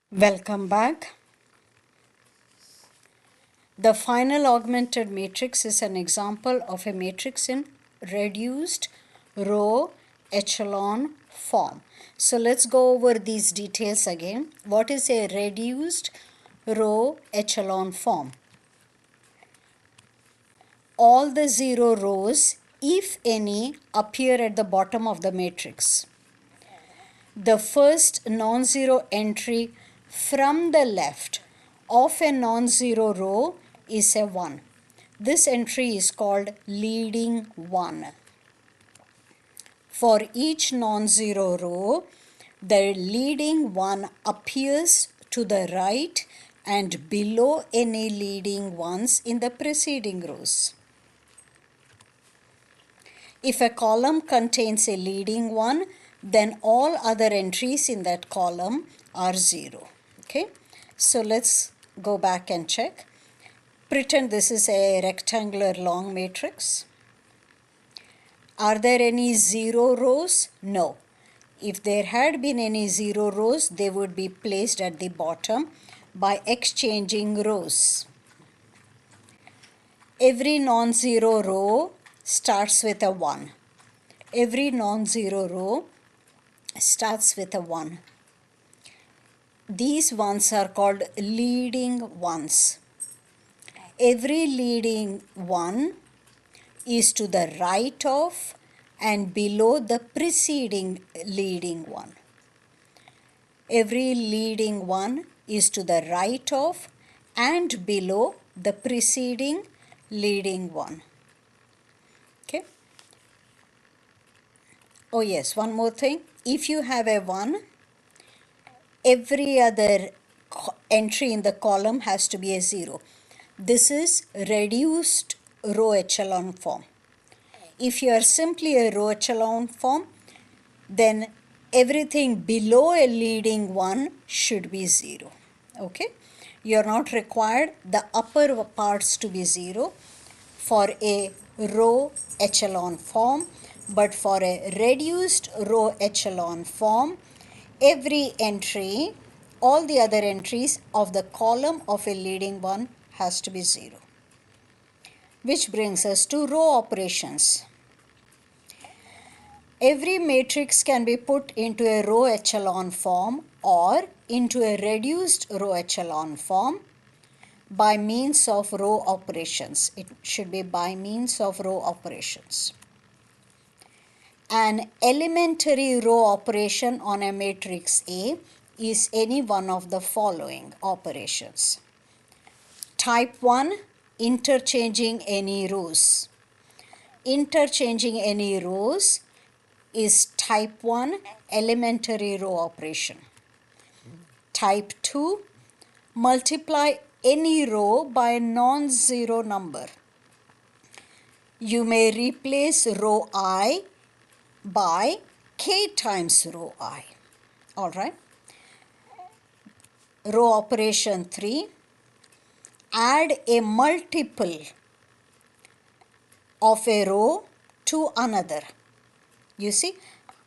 Welcome back. The final augmented matrix is an example of a matrix in reduced row echelon form. So let's go over these details again. What is a reduced row echelon form? All the zero rows, if any, appear at the bottom of the matrix. The first non-zero entry from the left of a non-zero row is a 1. This entry is called leading 1. For each non-zero row, the leading 1 appears to the right and below any leading ones in the preceding rows. If a column contains a leading 1, then all other entries in that column are 0. Okay, so let's go back and check. Pretend this is a rectangular long matrix. Are there any 0 rows? No. If there had been any 0 rows, they would be placed at the bottom by exchanging rows. Every non-zero row starts with a 1. Every non-zero row starts with a 1. These ones are called leading ones. Every leading one is to the right of and below the preceding leading one. Every leading one is to the right of and below the preceding leading one. Okay. Oh yes, one more thing. If you have a 1, every other entry in the column has to be a 0. This is reduced row echelon form. If you are simply a row echelon form, then everything below a leading 1 should be 0. Okay? You are not required the upper parts to be 0 for a row echelon form, but for a reduced row echelon form, every entry, all the other entries of the column of a leading 1 has to be 0. Which brings us to row operations. Every matrix can be put into a row echelon form or into a reduced row echelon form by means of row operations. It should be by means of row operations. An elementary row operation on a matrix A is any one of the following operations. Type 1, interchanging any rows. Interchanging any rows is type 1 elementary row operation. Type 2, multiply any row by a non-zero number. You may replace row I by k times row I. All right. Row operation 3, add a multiple of a row to another. You see,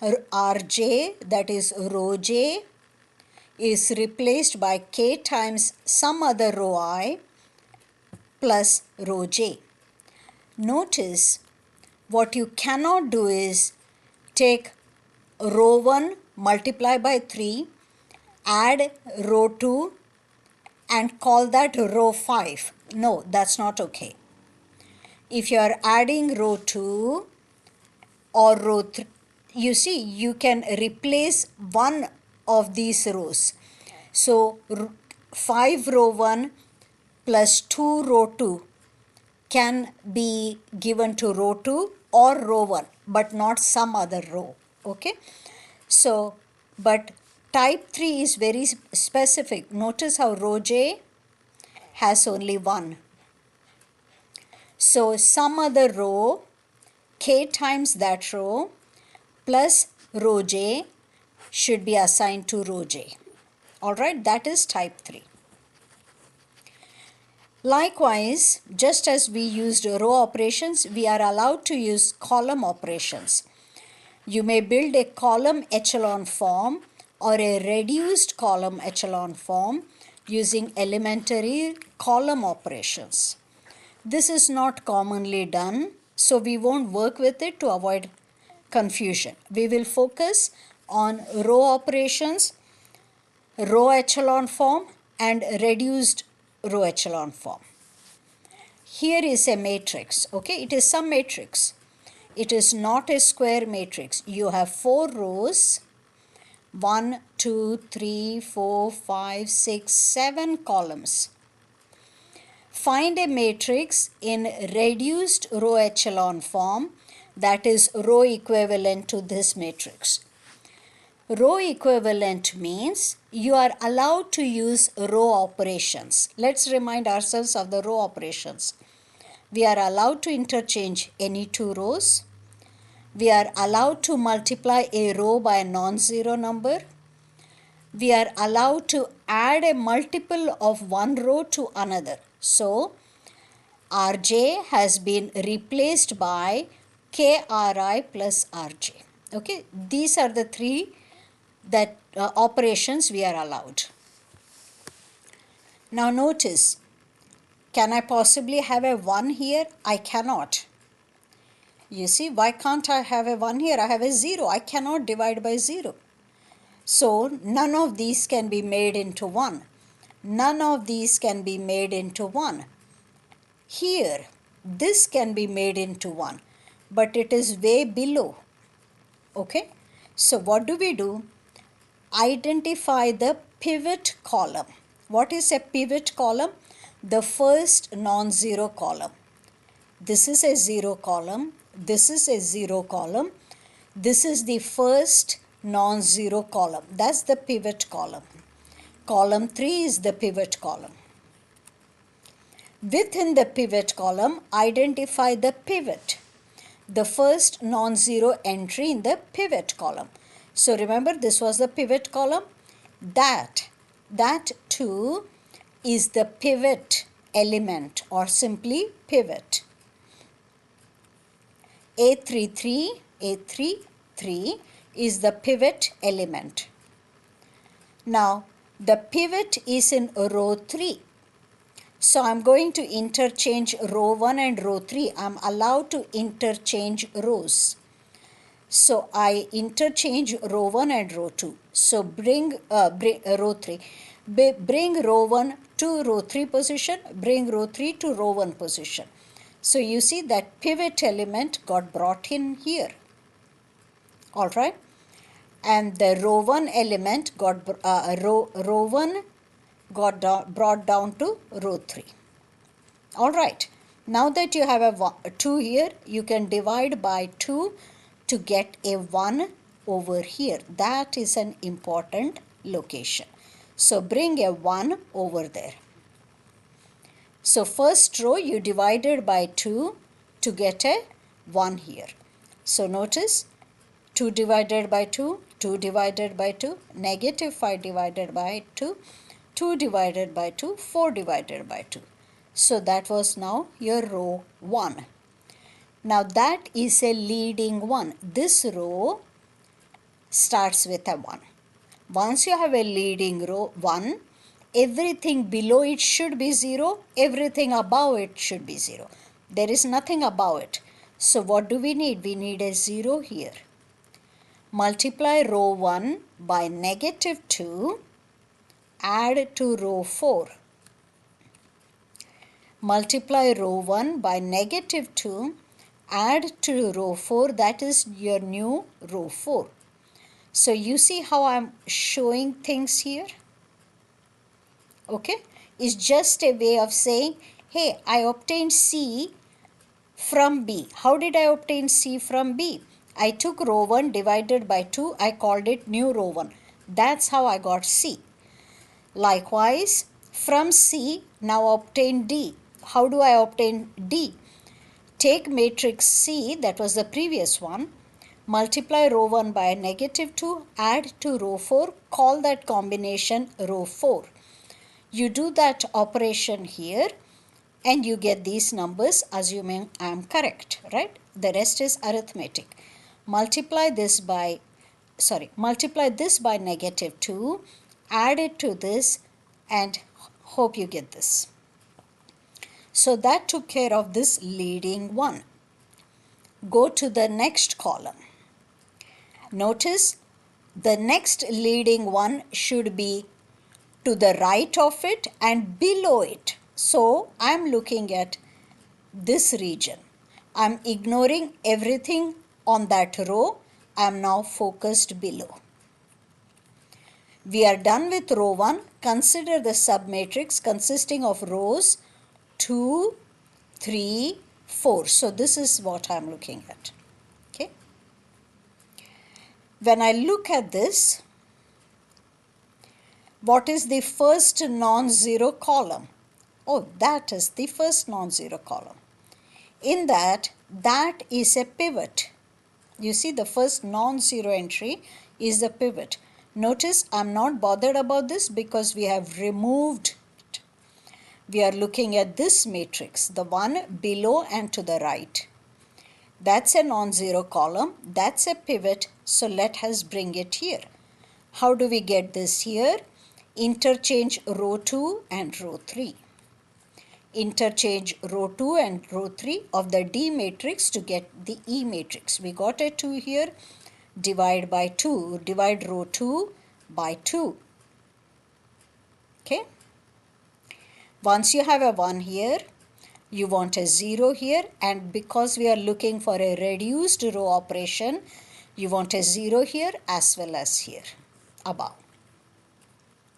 Rj, that is row j, is replaced by k times some other row I plus row j. Notice what you cannot do is take row 1 multiply by 3, add row 2 and call that row 5. No, that's not okay. If you are adding row 2 or row 3, you see you can replace one of these rows. So 5 row 1 plus 2 row 2 can be given to row 2 or row 1, but not some other row. Okay. So, but type 3 is very specific. Notice how row j has only 1. So, some other row, k times that row plus row j should be assigned to row j. Alright, that is type 3. Likewise, just as we used row operations, we are allowed to use column operations. You may build a column echelon form or a reduced column echelon form using elementary column operations. This is not commonly done, so we won't work with it to avoid confusion. We will focus on row operations, row echelon form, and reduced row echelon form. Here is a matrix, okay? It is some matrix. It is not a square matrix. You have 4 rows, 1, 2, 3, 4, 5, 6, 7 columns. Find a matrix in reduced row echelon form that is row equivalent to this matrix. Row equivalent means you are allowed to use row operations. Let's remind ourselves of the row operations. We are allowed to interchange any 2 rows. We are allowed to multiply a row by a non-zero number. We are allowed to add a multiple of one row to another. So, Rj has been replaced by Kri plus Rj. Okay, these are the 3 operations we are allowed. Now notice, can I possibly have a 1 here? I cannot. You see, why can't I have a 1 here? I have a 0. I cannot divide by 0. So none of these can be made into 1. None of these can be made into 1. Here, this can be made into 1, but it is way below. Okay? So what do? Identify the pivot column. What is a pivot column? The first non-zero column. This is a 0 column. This is a 0 column. This is the first non-zero column. That's the pivot column. Column 3 is the pivot column. Within the pivot column, identify the pivot, the first non-zero entry in the pivot column. So remember, this was the pivot column. That too is the pivot element, or simply pivot. A33 is the pivot element. Now, the pivot is in row 3. So I'm going to interchange row 1 and row 3. I'm allowed to interchange rows. So I interchange row 1 and row 2. So bring row 3. Bring row 1 to row 3 position. Bring row 3 to row 1 position. So you see that pivot element got brought in here. All right. And the row 1 element got brought down to row 3. All right. Now that you have a 2 here, you can divide by 2 to get a 1 over here. That is an important location. So bring a 1 over there. So first row you divided by 2 to get a 1 here. So notice 2 divided by 2, 2 divided by 2, negative 5 divided by 2, 2 divided by 2, 4 divided by 2. So that was now your row 1. Now that is a leading one. This row starts with a 1. Once you have a leading row 1, everything below it should be 0, everything above it should be 0. There is nothing above it. So what do we need? We need a 0 here. Multiply row 1 by negative 2, add to row 4. Multiply row 1 by negative 2, add to row 4, that is your new row 4. So you see how I'm showing things here? Okay, it's just a way of saying, hey, I obtained C from B. How did I obtain C from B? I took row 1 divided by 2, I called it new row 1. That's how I got C. Likewise, from C, now obtain D. How do I obtain D? Take matrix C, that was the previous one, multiply row 1 by negative 2, add to row 4, call that combination row 4. You do that operation here and you get these numbers, assuming I am correct, right? The rest is arithmetic. Multiply this by multiply this by -2, add it to this, and hope you get this. So that took care of this leading one. Go to the next column. Notice the next leading one should be to the right of it and below it. So I'm looking at this region. I'm ignoring everything on that row. I'm now focused below. We are done with row 1. Consider the submatrix consisting of rows 2, 3, 4. So this is what I'm looking at. Okay. When I look at this, what is the first non-zero column? Oh, that is the first non-zero column. In that is a pivot. You see, the first non-zero entry is the pivot. Notice I'm not bothered about this because we have removed it. We are looking at this matrix, the one below and to the right. That's a non-zero column. That's a pivot. So let us bring it here. How do we get this here? Interchange row 2 and row 3. Interchange row 2 and row 3 of the D matrix to get the E matrix. We got a 2 here. Divide by 2. Divide row 2 by 2. Okay. Once you have a 1 here, you want a 0 here, and because we are looking for a reduced row operation, you want a 0 here as well as here above.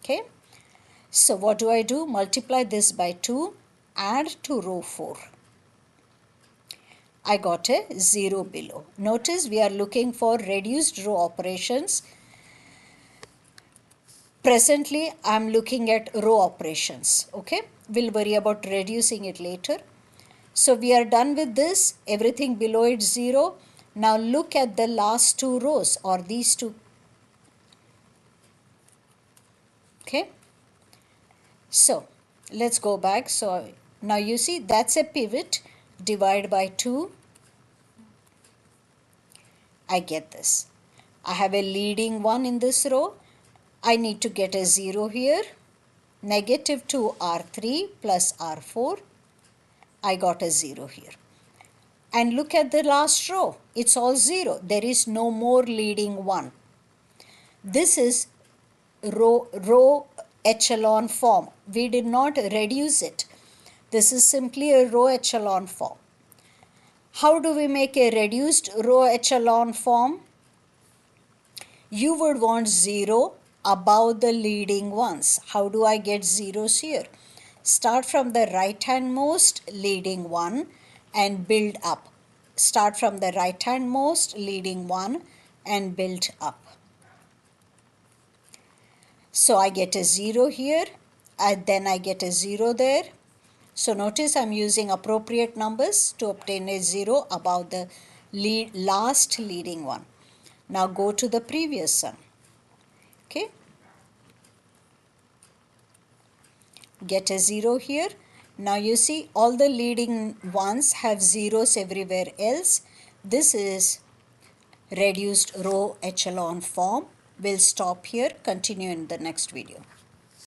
Okay. So what do I do? Multiply this by 2, add to row 4. I got a 0 below. Notice we are looking for reduced row operations. Presently, I'm looking at row operations. Okay. We'll worry about reducing it later. So we are done with this. Everything below it 0. Now look at the last 2 rows or these 2. Okay. So let's go back. So now you see that's a pivot. Divide by 2. I get this. I have a leading one in this row. I need to get a 0 here. -2 R3 plus R4. I got a 0 here. And look at the last row. It's all 0. There is no more leading one. This is row echelon form. We did not reduce it. This is simply a row echelon form. How do we make a reduced row echelon form? You would want 0 above the leading ones. How do I get zeros here? Start from the right hand most leading one and build up. Start from the right hand most leading one and build up. So I get a 0 here, and then I get a 0 there. So notice I'm using appropriate numbers to obtain a 0 above the last leading one. Now go to the previous one. Okay. Get a 0 here. Now you see all the leading ones have zeros everywhere else. This is reduced row echelon form. We'll stop here, continue in the next video.